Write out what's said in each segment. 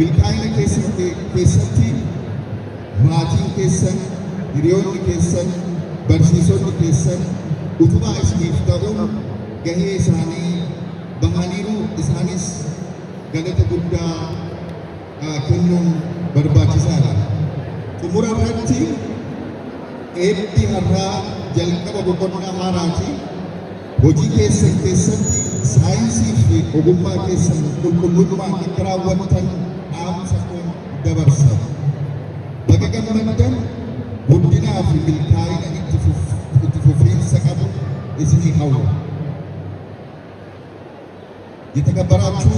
milkaa'ina keessatti maatiin keessan, hiriyoonni keessan, barsiisonni keessan utubaa isiniif ta'uun gahee isaanii bahaniiru. Isaanis galata guddaa kennuun barbaachisaadha. Xumura irratti eebbi har'aa jalqaba boqonnaa haaraati. Hojii keessan keessatti saayinsii fi ogummaa keessan qulqullummaan akka raawwattan dhaamsa koo dabarsa. Baga gammaddan guddinaa fi milkaa'ina itti fufiinsa qabu isinii hawwa. የተከበራችሁ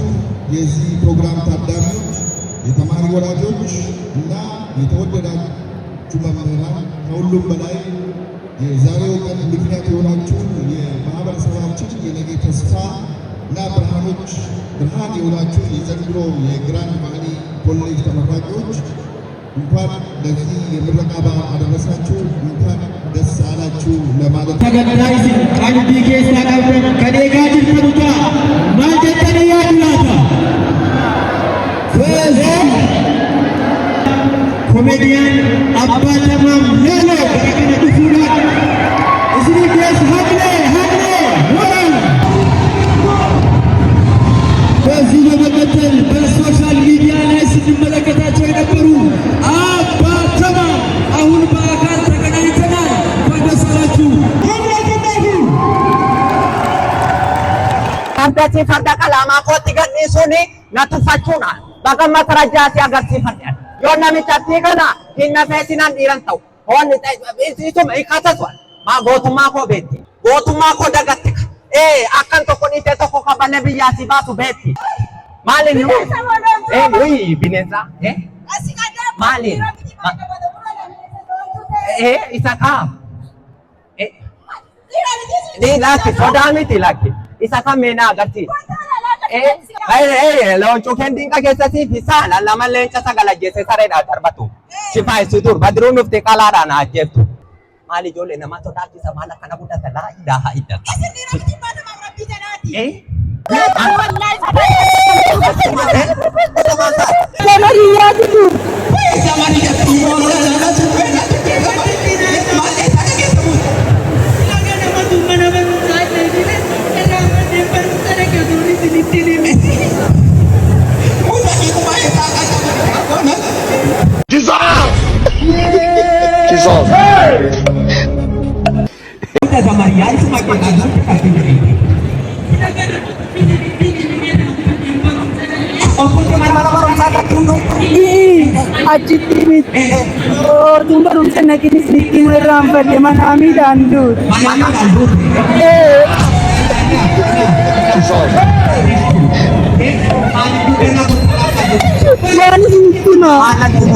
የዚህ ፕሮግራም ታዳሚዎች፣ የተማሪ ወላጆች እና የተወደዳችሁ መምህራን፣ ከሁሉም በላይ የዛሬው ቀን ምክንያት የሆናችሁ የማህበረሰባችን የነገ ተስፋ እና ብርሃን የሆናችሁ የዘንድሮ የግራንድ ቫሊ ኮሌጅ ተመራቂዎች እንኳን ለዚህ የምረቃ በዓል አደረሳችሁ። እንኳን ደስ አላችሁ ለማለት ተገዳይሲ ቀልቢ ኬሳ ቀብረን ከኔጋ ጅርተኑታ ማልጀተን ያዱላታ ኮሜዲያን አባ ተማም ሌሎ በረከነ ዱፉላ እስሪ ኬስ ሀቅሌ ወራል። በዚህ በመቀጠል በሶሻል ሚዲያ ላይ ስንመለከታቸው የነበሩ አባ ተማም አሁን በአካል ተገናኝተናል። ፈደሰላችሁ Abdati farda kalama kooti gadni suni natufachuuna bagama tarajati agarsi farda yo namicha tigana hinna fesinan diran tau honni isum ikataswan ma gotuma ko beti gotuma ko dagatti akan tokko ni te tokko kabale biyasi basu beti malin yo ui binenza malin isaka di laki sodamiti laki isaka mena agarti looncu kendinqa keessatti fisaan lama leenca sagala jesse sareedha darbatu shifaa isudur badruu nufti qalaadhaan ajjeeftu maali ijoollee nama sodaachisa maal akkana guddata laa ilaaha iddata achitti miti ortuun barumsa naqinis nitti irraanfadhe manaamii daanduut waan isin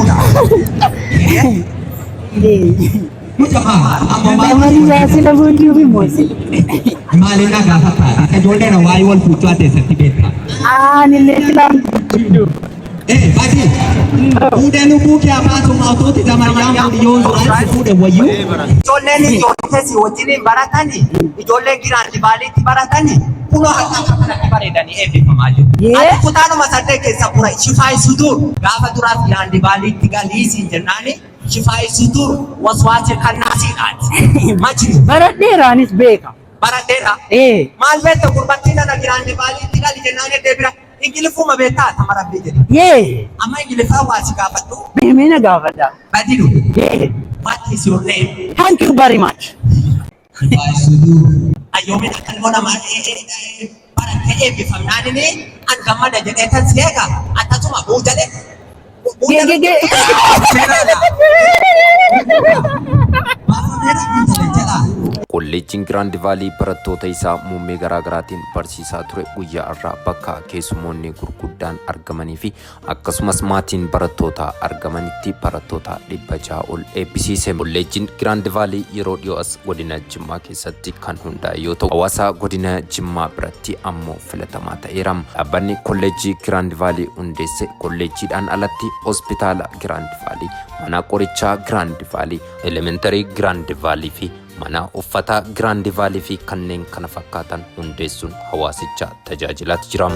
Maria sila bunyi ubi mosi. Malina gafata. Kajolde na wayi wal fuchwa te certificate. Nile kilam. Bati. Ude nubu kya pasu mautoti za Mariam uliyozo alfu fude wayu. Ijoollee ni ijoollee si wajjin baratanii ijoollee giraanti baaliitti baratanii kunoo harka kanatti bareedanii eebbifamaa jiru. Ati kutaanuma saddeet keessa fura shifaa isudur gaafa duraaf giraanti baaliitti galiisiin jennaani shifaa isudur waswaase kannaasiidhaati. Majini. Baradheeraanis beeka. Baradheera. Maal beekta gurbattiin nana giraanti baaliitti gali jennaani deebira. Ingilifuma beektaa tamarabbii jedhi. Amma ingilifaa waasi gaafadhu. Beemena gaafadha. Badidu. What is your name? Thank you very much. Ayoomina kan godhama barattee eebbifamnaan an gammada jedhee tan seega akkasuma buujalee. Kolleejjiin Giraand Vaalii barattoota isaa muummee garaa garaatiin barsiisaa ture guyyaa irraa bakka keessummoonni gurguddaan argamanii fi akkasumas maatiin barattootaa argamanitti barattoota 600 ol eebbisiise. Kolleejjiin Giraand Vaalii yeroo dhiyoo as godina Jimmaa keessatti kan hundaa'e yoo ta'u hawaasa godina Jimmaa biratti ammoo filatamaa ta'eera. Dhaabbanni kolleejjii Giraand Vaalii hundeesse kolleejjiidhaan alatti hospitaala Giraand Vaalii, mana qorichaa Giraand Vaalii, elementarii Giraand Vaalii fi mana uffata Giraand Vaalii fi kanneen kana fakkaatan hundeessuun hawaasicha tajaajilaa jira.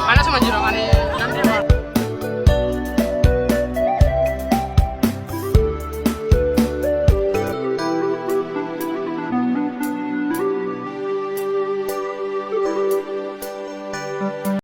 Panas sama jerokannya.